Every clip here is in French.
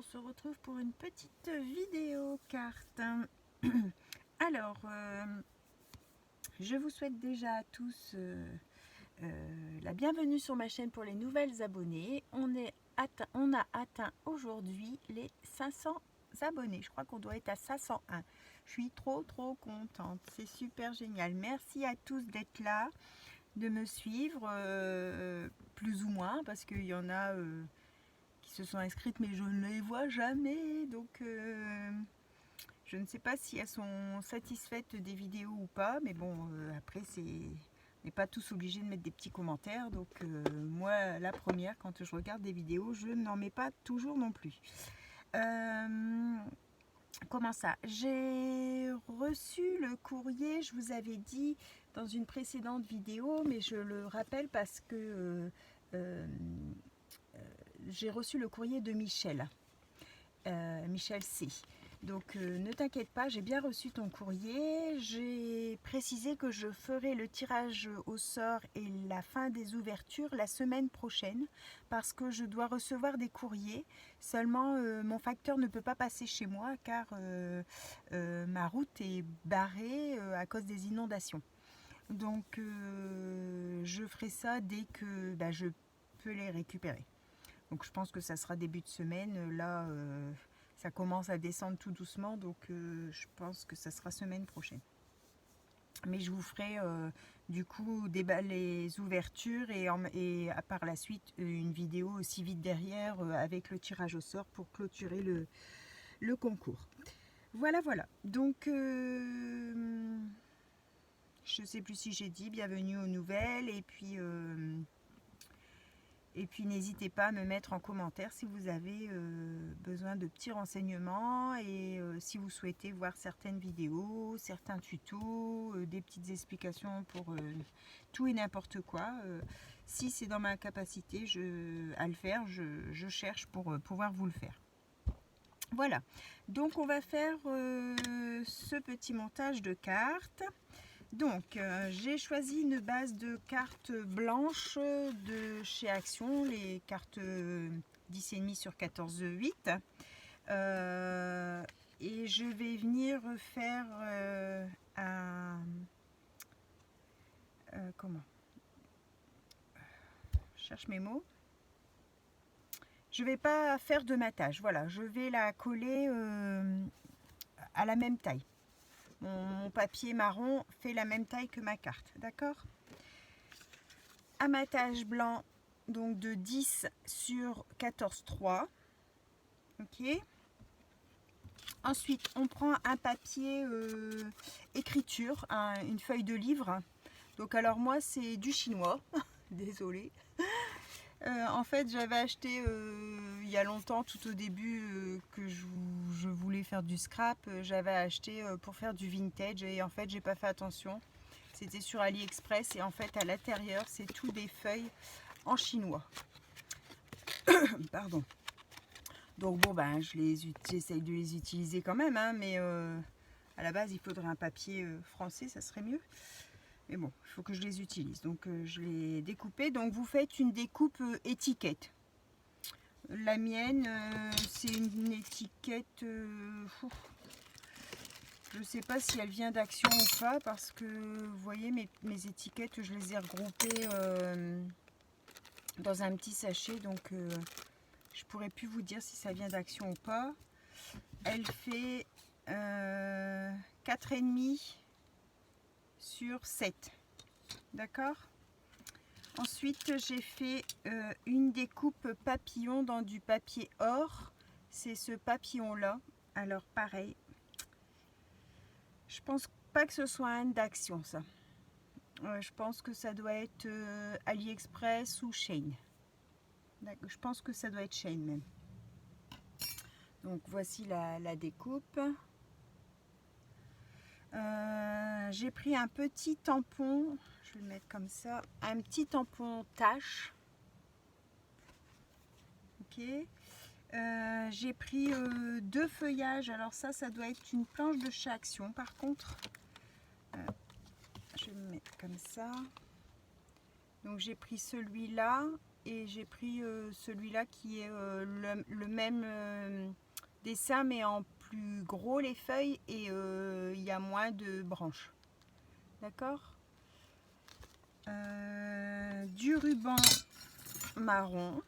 on se retrouve pour une petite vidéo carte. Alors, je vous souhaite déjà à tous la bienvenue sur ma chaîne pour les nouvelles abonnés. On a atteint aujourd'hui les 500 abonnés. Je crois qu'on doit être à 501. Je suis trop contente. C'est super génial. Merci à tous d'être là, de me suivre, plus ou moins, parce qu'il y en a qui se sont inscrites, mais je ne les vois jamais. Donc, je ne sais pas si elles sont satisfaites des vidéos ou pas. Mais bon, après, on n'est pas tous obligés de mettre des petits commentaires. Donc, moi, la première, quand je regarde des vidéos, je n'en mets pas toujours non plus. Comment ça? J'ai reçu le courrier, je vous avais dit dans une précédente vidéo, mais je le rappelle parce que j'ai reçu le courrier de Michel, Michel C. Donc ne t'inquiète pas, j'ai bien reçu ton courrier. J'ai précisé que je ferai le tirage au sort et la fin des ouvertures la semaine prochaine parce que je dois recevoir des courriers. Seulement mon facteur ne peut pas passer chez moi car ma route est barrée à cause des inondations. Donc je ferai ça dès que je peux les récupérer. Donc je pense que ça sera début de semaine. Là, ça commence à descendre tout doucement, donc je pense que ça sera semaine prochaine. Mais je vous ferai du coup les ouvertures et par la suite une vidéo aussi vite derrière avec le tirage au sort pour clôturer le concours. Voilà. Donc je ne sais plus si j'ai dit bienvenue aux nouvelles et puis n'hésitez pas à me mettre en commentaire si vous avez besoin de petits renseignements et si vous souhaitez voir certaines vidéos, certains tutos, des petites explications pour tout et n'importe quoi. Si c'est dans ma capacité à le faire, je cherche pour pouvoir vous le faire. Voilà, donc on va faire ce petit montage de cartes. Donc, j'ai choisi une base de cartes blanches de chez Action, les cartes 10,5 sur 14,8. Et je vais venir faire comment je cherche mes mots. Je ne vais pas faire de matage, voilà, je vais la coller à la même taille. Mon papier marron fait la même taille que ma carte, d'accord? Amatage blanc, donc de 10 sur 14,3. Ok. Ensuite, on prend un papier écriture, une feuille de livre. Donc alors moi, c'est du chinois. Désolée. En fait, j'avais acheté il y a longtemps, tout au début que je voulais faire du scrap, j'avais acheté pour faire du vintage et en fait, j'ai pas fait attention. C'était sur AliExpress et en fait, à l'intérieur, c'est tout des feuilles en chinois. Pardon. Donc bon, j'essaye de les utiliser quand même, hein, mais à la base, il faudrait un papier français, ça serait mieux. Mais bon, il faut que je les utilise. Donc je l'ai découpé. Donc vous faites une découpe étiquette. La mienne, c'est une étiquette... je ne sais pas si elle vient d'Action ou pas, parce que vous voyez, mes étiquettes, je les ai regroupées dans un petit sachet. Donc je pourrais plus vous dire si ça vient d'Action ou pas. Elle fait 4,5 sur 7. D'accord? Ensuite, j'ai fait une découpe papillon dans du papier or. C'est ce papillon-là. Alors, pareil. Je pense pas que ce soit un d'Action, ça. Je pense que ça doit être AliExpress ou Shein. Je pense que ça doit être Shein même. Donc, voici la découpe. J'ai pris un petit tampon, je vais le mettre comme ça, un petit tampon tache. Ok. J'ai pris 2 feuillages, alors ça doit être une planche de chez Action par contre. Je vais le mettre comme ça. Donc j'ai pris celui-là et j'ai pris celui-là qui est le même dessin mais en plus gros les feuilles et il y a moins de branches. D'accord. Du ruban marron,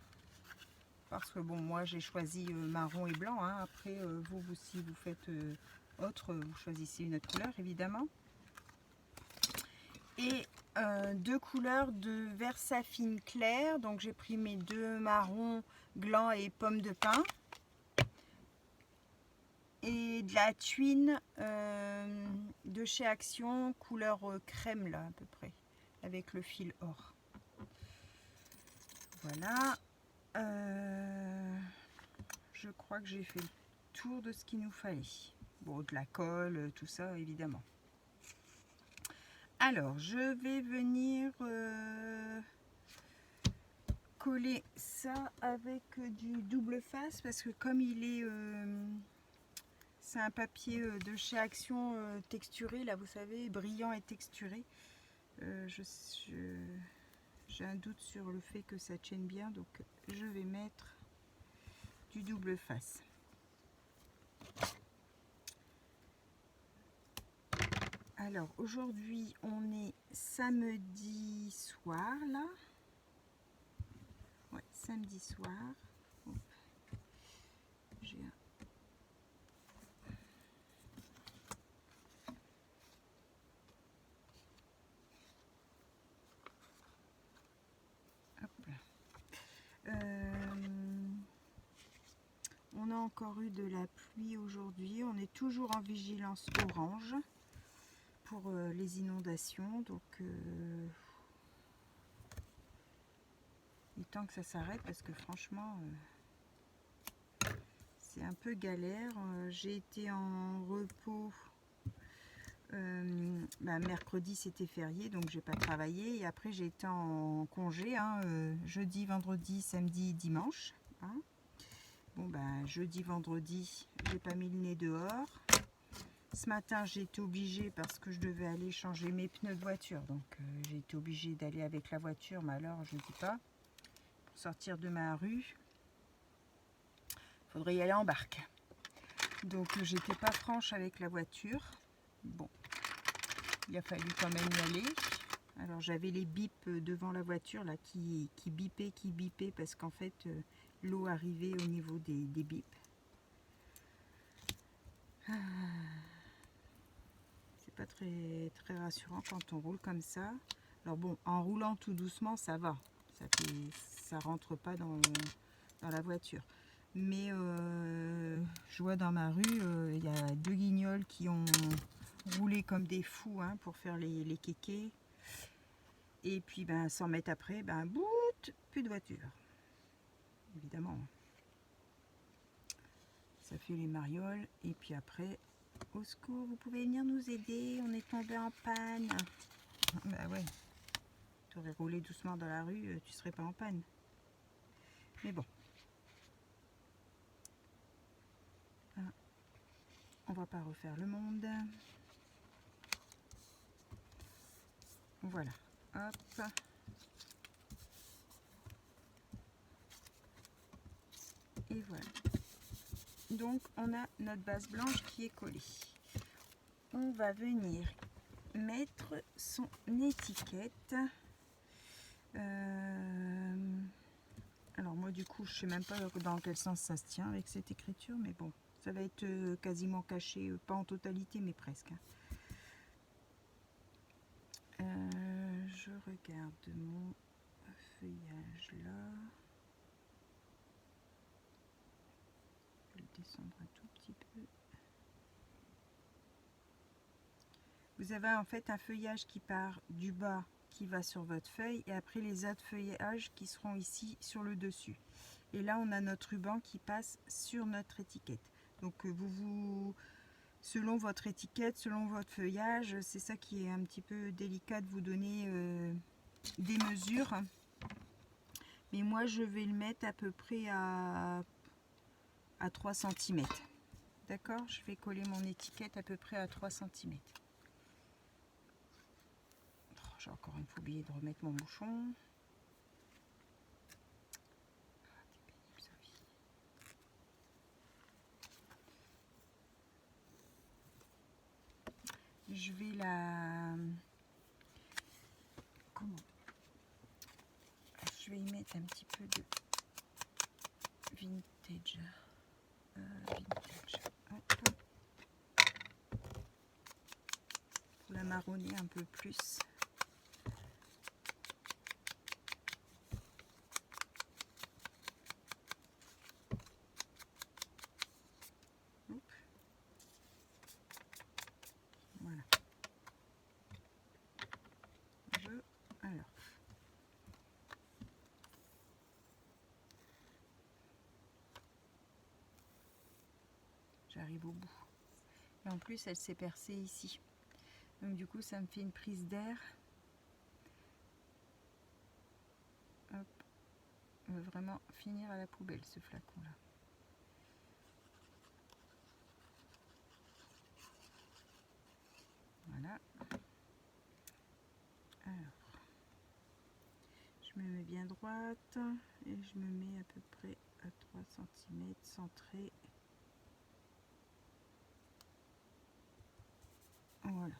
parce que bon, moi j'ai choisi marron et blanc, hein. Après vous si vous faites autre, vous choisissez une autre couleur évidemment. Et deux couleurs de Versafine clair, donc j'ai pris mes deux marrons gland et pomme de pin, et de la tuine de chez Action, couleur crème là à peu près, avec le fil or. Voilà. Je crois que j'ai fait le tour de ce qu'il nous fallait. Bon, de la colle, tout ça évidemment. Alors, je vais venir coller ça avec du double face, parce que comme il est... c'est un papier de chez Action texturé, là vous savez, brillant et texturé. J'ai un doute sur le fait que ça tienne bien, donc je vais mettre du double face. Alors aujourd'hui on est samedi soir là. Ouais, samedi soir. J'ai un... On a encore eu de la pluie aujourd'hui. On est toujours en vigilance orange pour les inondations. Donc il est temps que ça s'arrête, parce que franchement c'est un peu galère. J'ai été en repos. Mercredi c'était férié, donc j'ai pas travaillé, et après j'ai été en congé, hein, jeudi, vendredi, samedi, dimanche, hein. Bon jeudi, vendredi j'ai pas mis le nez dehors. Ce matin j'ai été obligée, parce que je devais aller changer mes pneus de voiture, donc j'ai été obligée d'aller avec la voiture, mais alors je ne dis pas, pour sortir de ma rue faudrait y aller en barque, donc j'étais pas franche avec la voiture. Bon, il a fallu quand même y aller. Alors j'avais les bips devant la voiture là qui bipaient, parce qu'en fait l'eau arrivait au niveau des bips. C'est pas très rassurant quand on roule comme ça. Alors bon, en roulant tout doucement ça va, ça rentre pas dans la voiture. Mais je vois dans ma rue, il y a deux guignols qui ont roulé comme des fous, hein, pour faire les kékés. Et puis 100 mètres après, bout, plus de voiture. Évidemment. Ça fait les marioles. Et puis après, au secours, vous pouvez venir nous aider, on est tombé en panne. Bah ouais, tu aurais roulé doucement dans la rue, tu serais pas en panne. Mais bon. On va pas refaire le monde. Voilà. Hop. Et voilà. Donc on a notre base blanche qui est collée. On va venir mettre son étiquette. Alors moi du coup je sais même pas dans quel sens ça se tient avec cette écriture, mais bon, ça va être quasiment caché, pas en totalité mais presque. Je regarde mon feuillage là. Je vais le descendre un tout petit peu. Vous avez en fait un feuillage qui part du bas, qui va sur votre feuille, et après les autres feuillages qui seront ici sur le dessus. Et là on a notre ruban qui passe sur notre étiquette. Donc selon votre étiquette, selon votre feuillage, c'est ça qui est un petit peu délicat de vous donner des mesures. Mais moi je vais le mettre à peu près à 3 cm. D'accord, je vais coller mon étiquette à peu près à 3 cm. J'ai encore une fois oublié de remettre mon bouchon. je vais la... Comment? Je vais y mettre un petit peu de vintage. Hop. Pour la marronner un peu plus. Hop. Voilà. Alors. J'arrive au bout. Et en plus, elle s'est percée ici. Donc du coup, ça me fait une prise d'air. Hop. On va vraiment finir à la poubelle, ce flacon-là. Voilà. Alors, je me mets bien droite et je me mets à peu près à 3 cm centré. Voilà.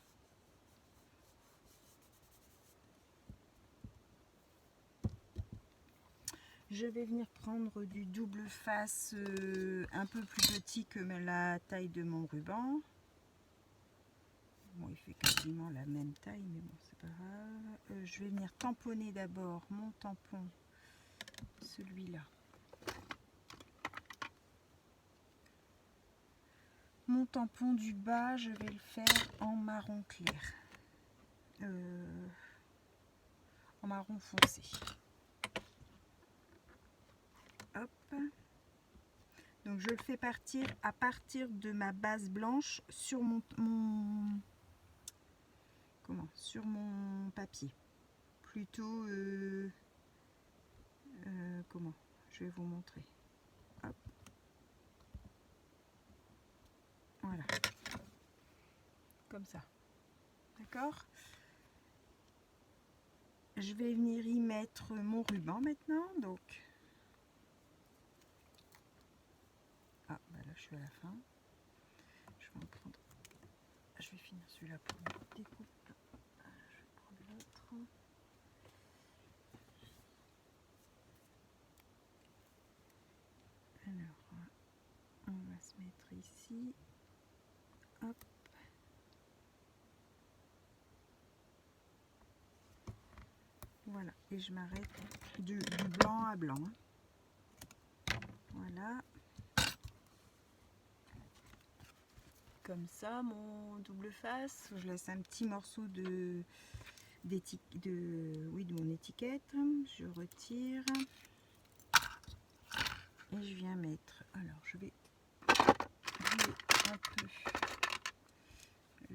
Je vais venir prendre du double face un peu plus petit que la taille de mon ruban. Bon, il fait quasiment la même taille, mais bon, c'est pas grave. Je vais venir tamponner d'abord mon tampon, celui-là. Mon tampon du bas, je vais le faire en marron clair. En marron foncé. Hop. Donc je le fais partir à partir de ma base blanche sur sur mon papier. Plutôt comment? Je vais vous montrer. Hop. Voilà. Comme ça. D'accord? Je vais venir y mettre mon ruban maintenant. Donc. Ah, bah là je suis à la fin. Je vais en prendre. Je vais finir celui-là pour la découpe. Je vais prendre l'autre. Alors, on va se mettre ici. Hop. Voilà, et je m'arrête du blanc à blanc. Voilà. Comme ça, mon double face, je laisse un petit morceau de mon étiquette. Je retire. Et je viens mettre. Alors, je vais un peu.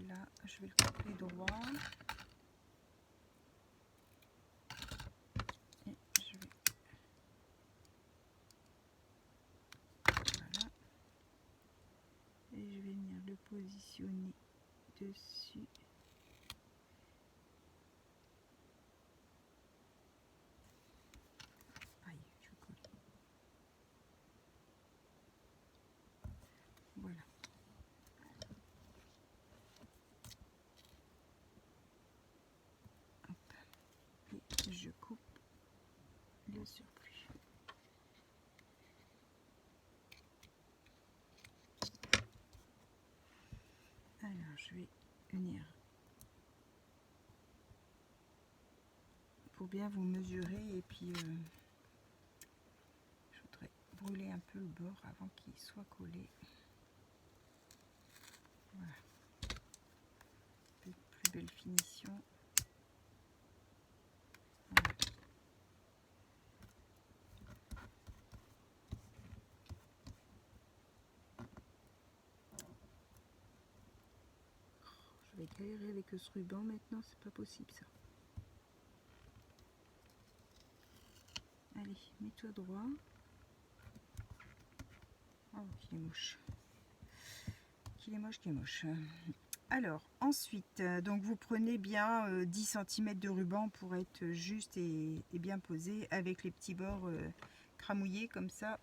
Là, je vais le couper droit. Et je vais. Voilà. Et je vais venir le positionner dessus. Aïe, je colle. Voilà. Hop. Et je coupe le surplus. Alors, je vais venir pour bien vous mesurer et puis je voudrais brûler un peu le bord avant qu'il soit collé. Voilà. Plus belle finition. Voilà. Je vais galérer avec ce ruban maintenant, c'est pas possible ça. Allez, mets-toi droit. Oh, qu'il est moche. Qu'il est moche, qu'il est moche. Alors, ensuite, donc vous prenez bien 10 cm de ruban pour être juste et bien posé avec les petits bords cramouillés comme ça.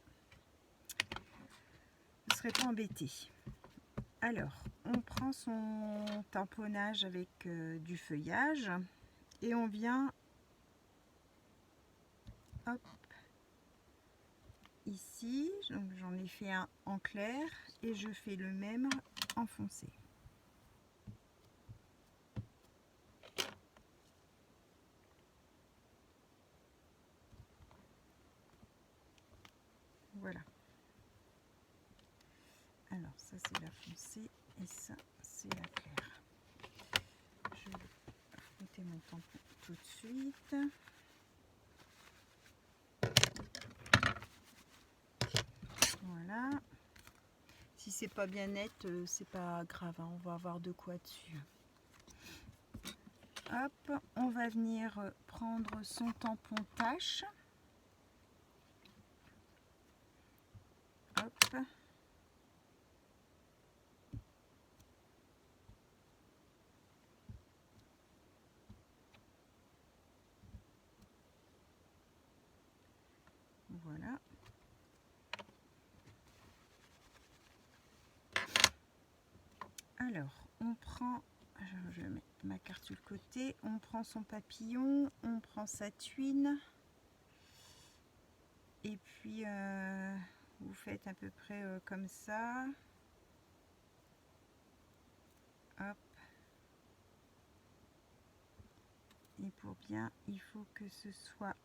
Vous ne serez pas embêté. Alors, on prend son tamponnage avec du feuillage et on vient, hop, ici, donc j'en ai fait un en clair et je fais le même en foncé. Voilà. Alors ça c'est la foncée et ça c'est la claire. Je vais frotter mon tampon tout de suite. Voilà. Si c'est pas bien net, c'est pas grave, hein, on va avoir de quoi dessus. Hop, on va venir prendre son tampon tache. Hop. Voilà. Alors, on prend, je vais mettre ma carte sur le côté, on prend son papillon, on prend sa tuile, et puis vous faites à peu près comme ça. Hop. Et pour bien, il faut que ce soit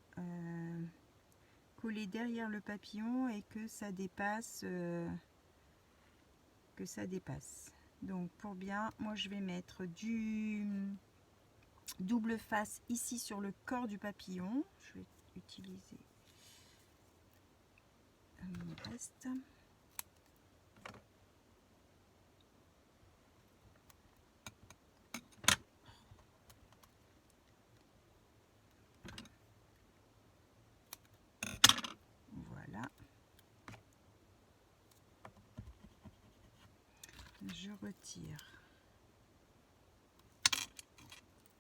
collé derrière le papillon et que ça dépasse. Donc pour bien, moi je vais mettre du double face ici sur le corps du papillon. Je vais utiliser mon reste. Voilà. Je retire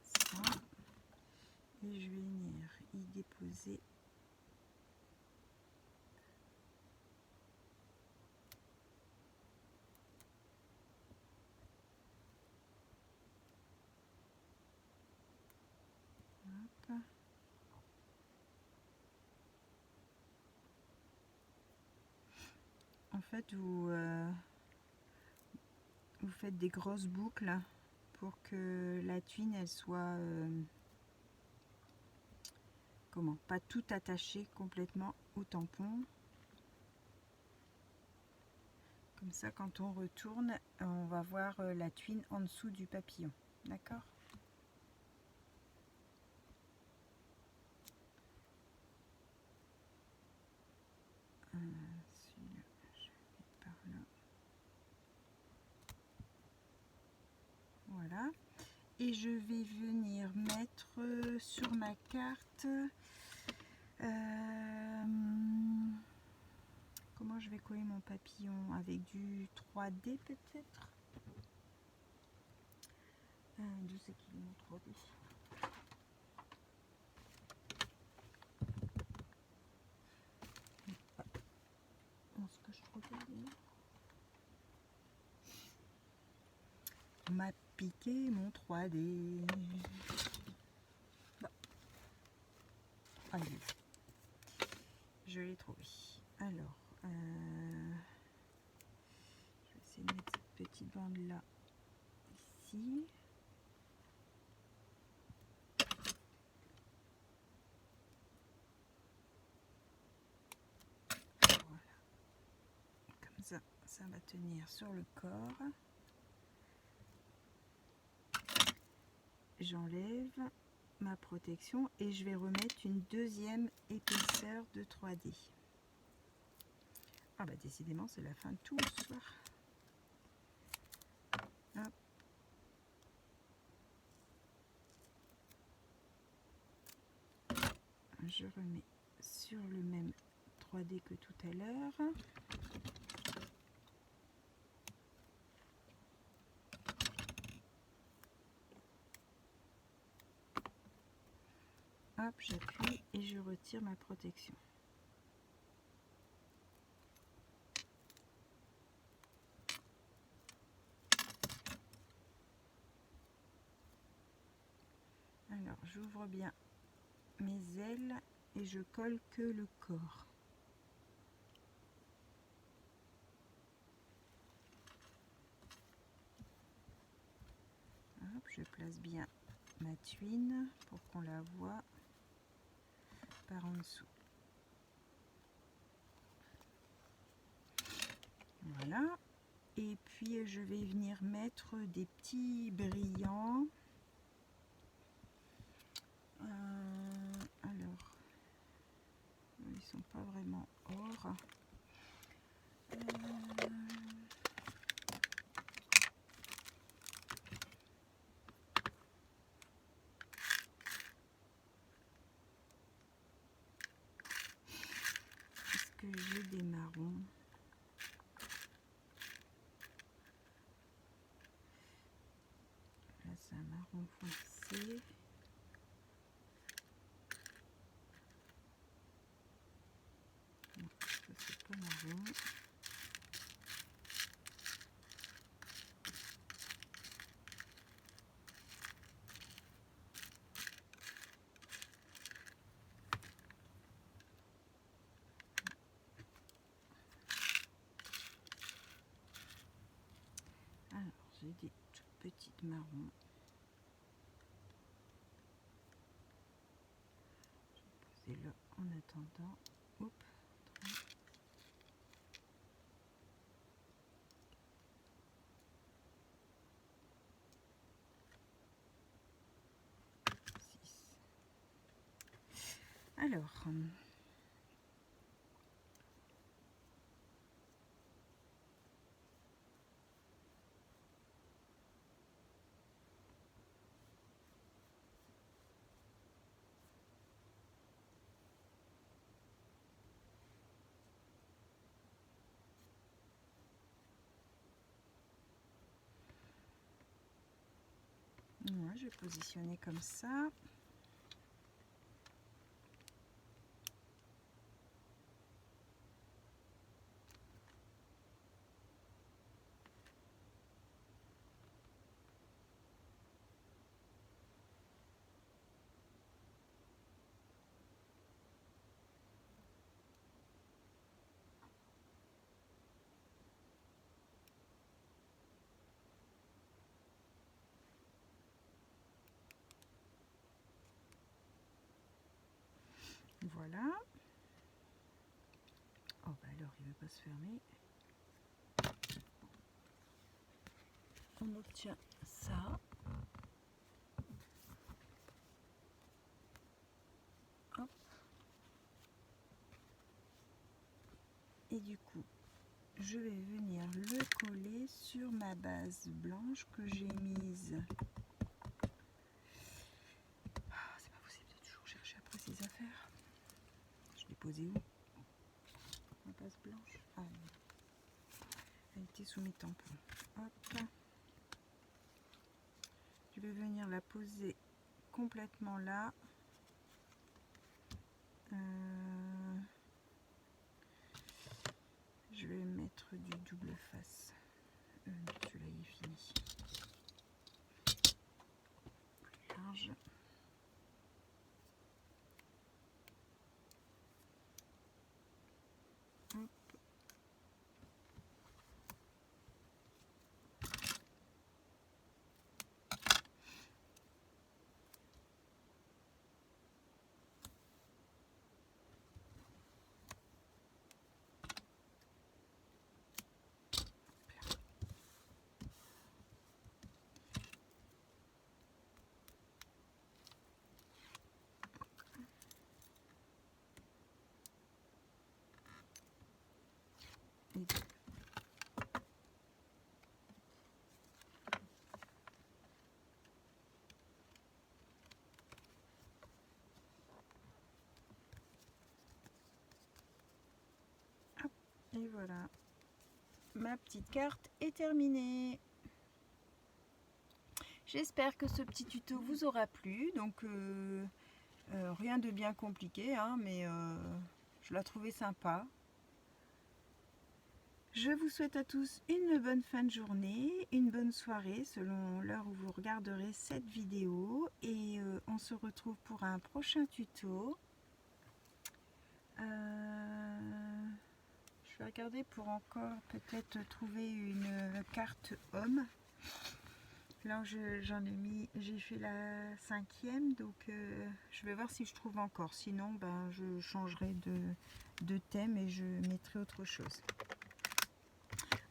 ça et je vais venir y déposer hop. En fait vous faites des grosses boucles pour que la tuile elle soit pas tout attaché complètement au tampon. Comme ça, quand on retourne, on va voir la tuile en dessous du papillon. D'accord? Celui-là, je vais mettre par là. Voilà. Et je vais venir mettre sur ma carte... comment je vais coller mon papillon? Avec du 3D peut-être? D'où c'est qu'il est mon 3D? Est-ce que je regarde? On m'a piqué mon 3D. Bon. Allez, je l'ai trouvé. Alors, je vais essayer de mettre cette petite bande là, ici. Voilà. Comme ça, ça va tenir sur le corps. J'enlève ma protection et je vais remettre une deuxième épaisseur de 3D. Ah bah décidément c'est la fin de tout ce soir. Hop. Je remets sur le même 3D que tout à l'heure. Hop, j'appuie et je retire ma protection. j'ouvre bien mes ailes et je colle que le corps. Hop, je place bien ma tuile pour qu'on la voit par en dessous. Voilà. Et puis je vais venir mettre des petits brillants. Alors, ils sont pas vraiment or. Est-ce que j'ai des marrons? Là, c'est un marron foncé. Non, ça c'est pas marron. Alors, j'ai des toutes petites marrons. Je vais poser là en attendant. Oups. Alors, ouais, je vais positionner comme ça. Voilà. Oh bah alors il ne veut pas se fermer. On obtient ça. Hop. Et du coup, je vais venir le coller sur ma base blanche que j'ai mise. Ah, c'est pas possible de toujours chercher après ses affaires. Je l'ai posée où? Ma base blanche. Ah oui. Elle était sous mes tampons. Hop. Je vais venir la poser complètement là. Je vais mettre du double face. Celui-là il est fini. Plus large. Hop. Et voilà, ma petite carte est terminée. J'espère que ce petit tuto vous aura plu. Donc rien de bien compliqué, hein, mais je la trouvais sympa. Je vous souhaite à tous une bonne fin de journée, une bonne soirée selon l'heure où vous regarderez cette vidéo et on se retrouve pour un prochain tuto. Je vais regarder pour encore peut-être trouver une carte homme. Là j'en ai mis, j'ai fait la 5e, donc je vais voir si je trouve encore. Sinon ben, je changerai de thème et je mettrai autre chose.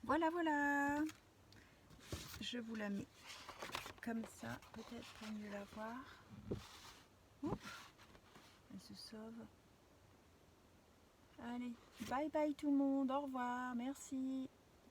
Voilà, voilà. Je vous la mets comme ça, peut-être pour mieux la voir. Oups, elle se sauve. Allez, bye bye tout le monde, au revoir, merci.